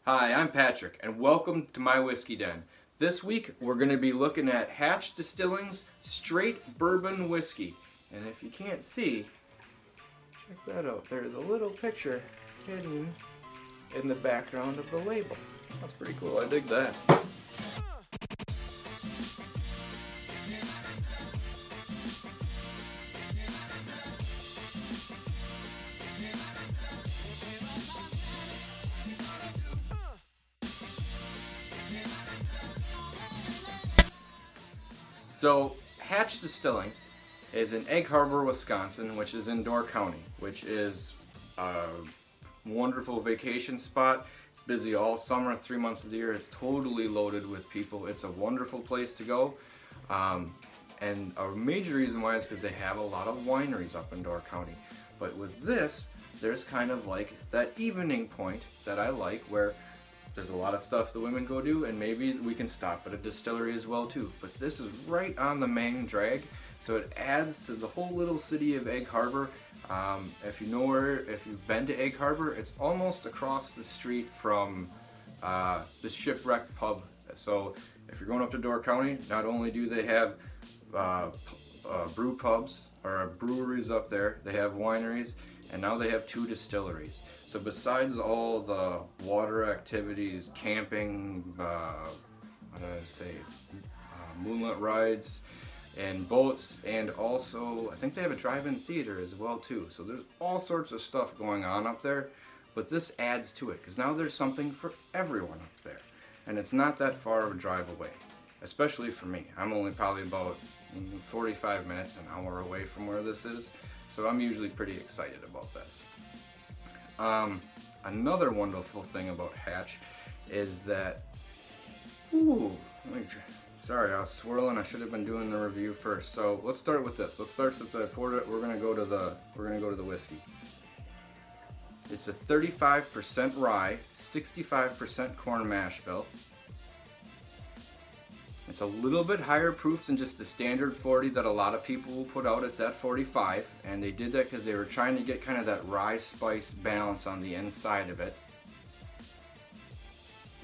Hi, I'm Patrick, and welcome to my whiskey den. This week, we're going to be looking at Hatch Distilling's Straight Bourbon Whiskey. And if you can't see, check that out. There's a little picture hidden in the background of the label. That's pretty cool. I dig that. So, Hatch Distilling is in Egg Harbor, Wisconsin, which is in Door County, which is a wonderful vacation spot. It's busy all summer, 3 months of the year. It's totally loaded with people. It's a wonderful place to go. And a major reason why is because they have a lot of wineries up in Door County. But with this, there's kind of like that evening point that I like where there's a lot of stuff the women go do, and maybe we can stop at a distillery as well too. But this is right on the main drag, so it adds to the whole little city of Egg Harbor. If you've been to Egg Harbor, it's almost across the street from the Shipwreck pub. So if you're going up to Door County, not only do they have brew pubs or breweries up there, they have wineries, and now they have 2 distilleries. So besides all the water activities, camping, moonlight rides, and boats, and also I think they have a drive-in theater as well too. So there's all sorts of stuff going on up there, but this adds to it because now there's something for everyone up there, and it's not that far of a drive away, especially for me. I'm only probably about 45 minutes, an hour away from where this is, so I'm usually pretty excited about this. Another wonderful thing about Hatch is that, sorry, I was swirling. I should have been doing the review first. So let's start with this. Let's start since I poured it. We're gonna go to the whiskey. It's a 35% rye, 65% corn mash bill. It's a little bit higher proof than just the standard 40 that a lot of people will put out. It's at 45, and they did that because they were trying to get kind of that rye spice balance on the inside of it.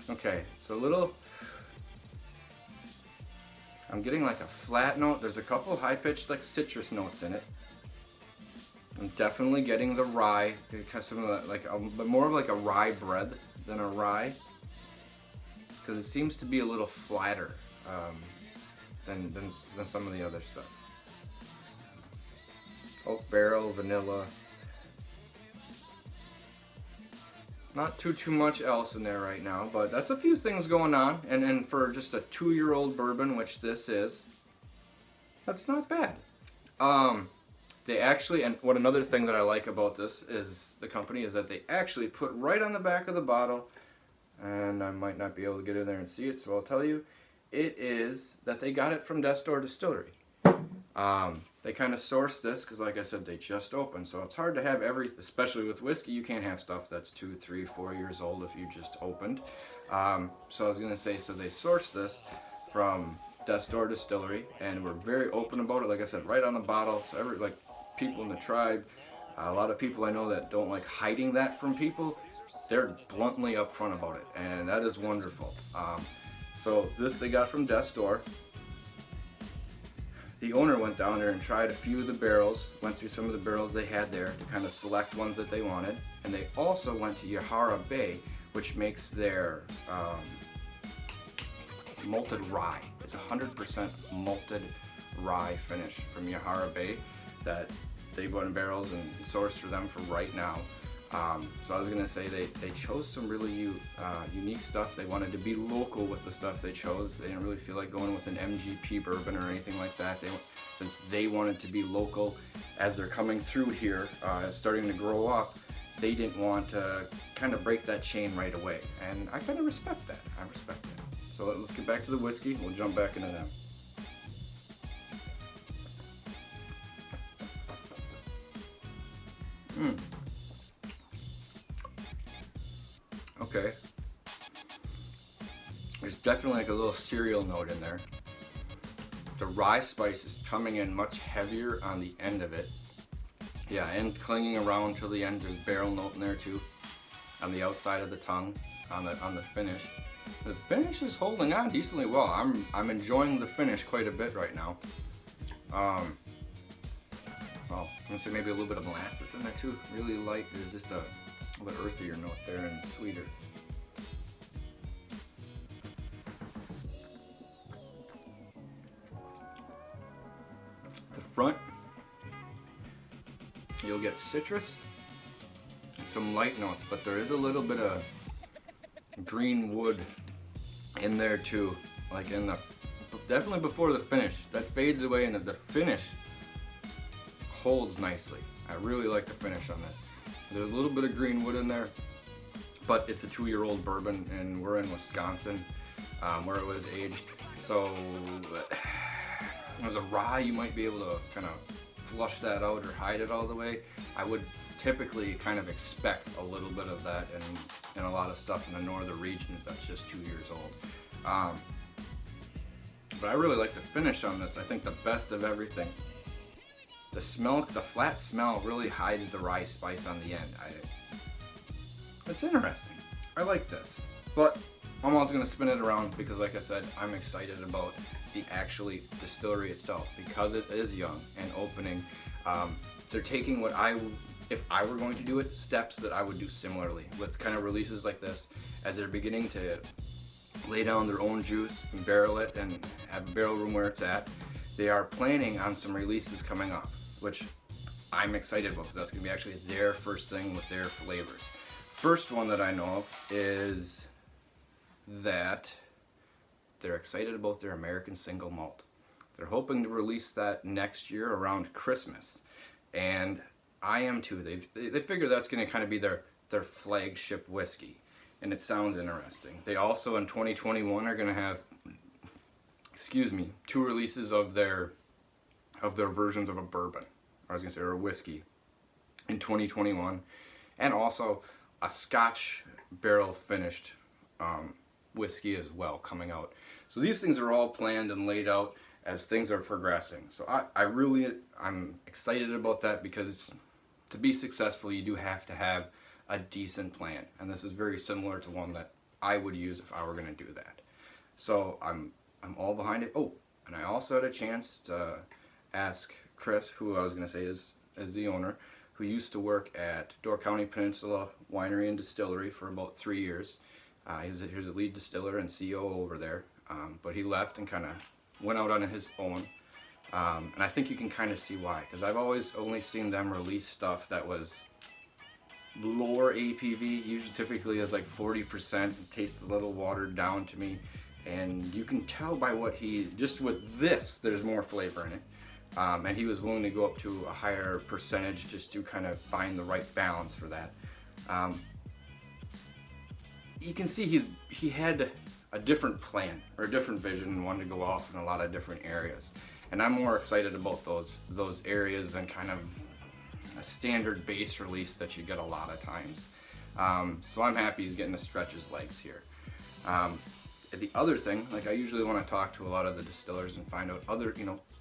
Okay, it's a little, I'm getting like a flat note. There's a couple high-pitched like citrus notes in it. I'm definitely getting the rye, because some of the, but more of like a rye bread than a rye, because it seems to be a little flatter. Than some of the other stuff. Oak barrel, vanilla. Not too much else in there right now, but that's a few things going on. And for just a 2-year-old bourbon, which this is, that's not bad. They actually, and what another thing that I like about this is the company is that they actually put right on the back of the bottle, and I might not be able to get in there and see it, so I'll tell you. It is that they got it from Death's Door Distillery. They kind of sourced this because, like I said, they just opened. So it's hard to have especially with whiskey, you can't have stuff that's 2, 3, 4 years old if you just opened. So I was going to say, so they sourced this from Death's Door Distillery, and we're very open about it. Like I said, right on the bottle. So like people in the tribe, a lot of people I know that don't like hiding that from people, they're bluntly upfront about it, and that is wonderful. So this they got from Death's Door. The owner went down there and tried a few of the barrels, went through some of the barrels they had there to kind of select ones that they wanted. And they also went to Yahara Bay, which makes their malted rye. It's 100% malted rye finish from Yahara Bay that they bought in barrels and sourced for them for right now. So I was gonna say they chose some really unique stuff. They wanted to be local with the stuff they chose. They didn't really feel like going with an MGP bourbon or anything like that. Since they wanted to be local as they're coming through here, starting to grow up, they didn't want to kind of break that chain right away. And I kind of respect that. I respect that. So let's get back to the whiskey. We'll jump back into them. Okay. There's definitely like a little cereal note in there. The rye spice is coming in much heavier on the end of it. Yeah, and clinging around till the end. There's barrel note in there too, on the outside of the tongue. on the finish. The finish is holding on decently well. I'm enjoying the finish quite a bit right now. Well, I'm gonna say maybe a little bit of molasses in there too. Really light. There's just a little bit earthier note there and sweeter. The front, you'll get citrus and some light notes, but there is a little bit of green wood in there too, like in the, definitely before the finish. That fades away and the finish holds nicely. I really like the finish on this. There's a little bit of green wood in there, but it's a 2-year-old bourbon and we're in Wisconsin, where it was aged. So as a rye, you might be able to kind of flush that out or hide it all the way. I would typically kind of expect a little bit of that in a lot of stuff in the northern regions that's just 2 years old. But I really like the finish on this. I think the best of everything. The smell, the flat smell really hides the rye spice on the end. It's interesting. I like this. But I'm also going to spin it around because, like I said, I'm excited about the actually distillery itself because it is young and opening. They're taking what if I were going to do it, steps that I would do similarly with kind of releases like this, as they're beginning to lay down their own juice and barrel it and have a barrel room where it's at. They are planning on some releases coming up, which I'm excited about because that's going to be actually their first thing with their flavors. First one that I know of is that they're excited about their American single malt. They're hoping to release that next year around Christmas, and I am too. They figure that's going to kind of be their flagship whiskey, and it sounds interesting. They also in 2021 are going to have, 2 releases of their versions of a bourbon. I was going to say, or a whiskey in 2021, and also a Scotch barrel finished whiskey as well coming out. So these things are all planned and laid out as things are progressing. So I'm excited about that because to be successful, you do have to have a decent plan, and this is very similar to one that I would use if I were going to do that. So I'm all behind it. Oh, and I also had a chance to ask Chris, who I was going to say is the owner, who used to work at Door County Peninsula Winery and Distillery for about 3 years. He was a lead distiller and CEO over there, but he left and kind of went out on his own. And I think you can kind of see why, because I've always only seen them release stuff that was lower APV, usually typically as like 40%. It tastes a little watered down to me, and you can tell by what just with this, there's more flavor in it. And he was willing to go up to a higher percentage just to kind of find the right balance for that. You can see he had a different plan or a different vision and wanted to go off in a lot of different areas. And I'm more excited about those areas than kind of a standard base release that you get a lot of times. So I'm happy he's getting to stretch his legs here. The other thing, like I usually want to talk to a lot of the distillers and find out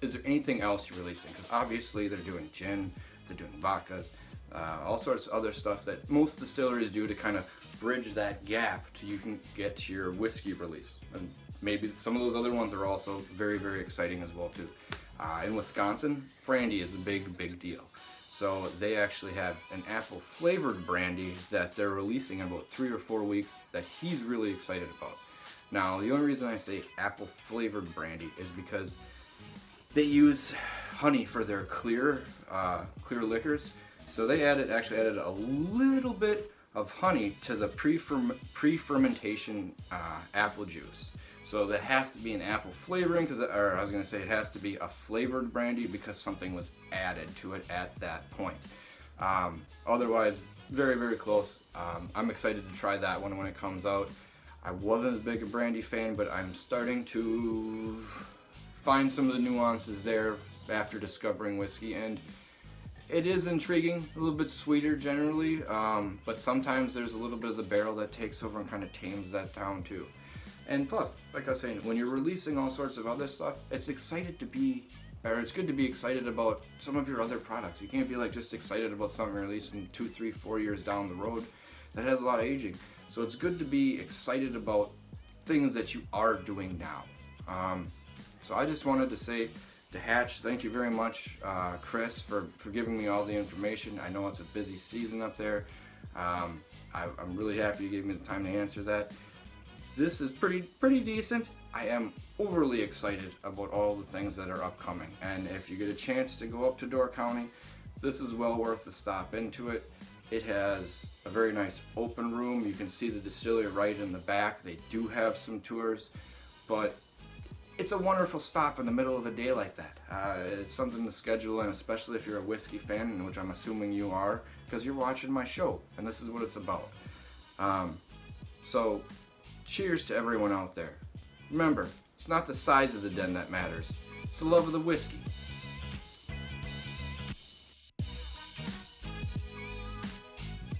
is there anything else you're releasing? Because obviously they're doing gin, they're doing vodkas, all sorts of other stuff that most distilleries do to kind of bridge that gap till you can get to your whiskey release. And maybe some of those other ones are also very, very exciting as well too. In Wisconsin, brandy is a big deal. So they actually have an apple flavored brandy that they're releasing in about 3 or 4 weeks that he's really excited about. Now, the only reason I say apple flavored brandy is because they use honey for their clear liquors. So they actually added a little bit of honey to the pre-fermentation apple juice. So that has to be an apple flavoring, or I was going to say it has to be a flavored brandy because something was added to it at that point. Otherwise, very, very close. I'm excited to try that one when it comes out. I wasn't as big a brandy fan, but I'm starting to find some of the nuances there after discovering whiskey, and it is intriguing, a little bit sweeter generally, but sometimes there's a little bit of the barrel that takes over and kind of tames that down too. And plus, like I was saying, when you're releasing all sorts of other stuff, it's good to be excited about some of your other products. You can't be like just excited about something releasing 2, 3, 4 years down the road that has a lot of aging. So it's good to be excited about things that you are doing now. So I just wanted to say to Hatch, thank you very much, Chris, for giving me all the information. I know it's a busy season up there. I'm really happy you gave me the time to answer that. This is pretty decent. I am overly excited about all the things that are upcoming, and if you get a chance to go up to Door County, this is well worth the stop into it. It has a very nice open room. You can see the distillery right in the back. They do have some tours, but it's a wonderful stop in the middle of a day like that. It's something to schedule in, especially if you're a whiskey fan, which I'm assuming you are, because you're watching my show, and this is what it's about. So, cheers to everyone out there. Remember, it's not the size of the den that matters. It's the love of the whiskey.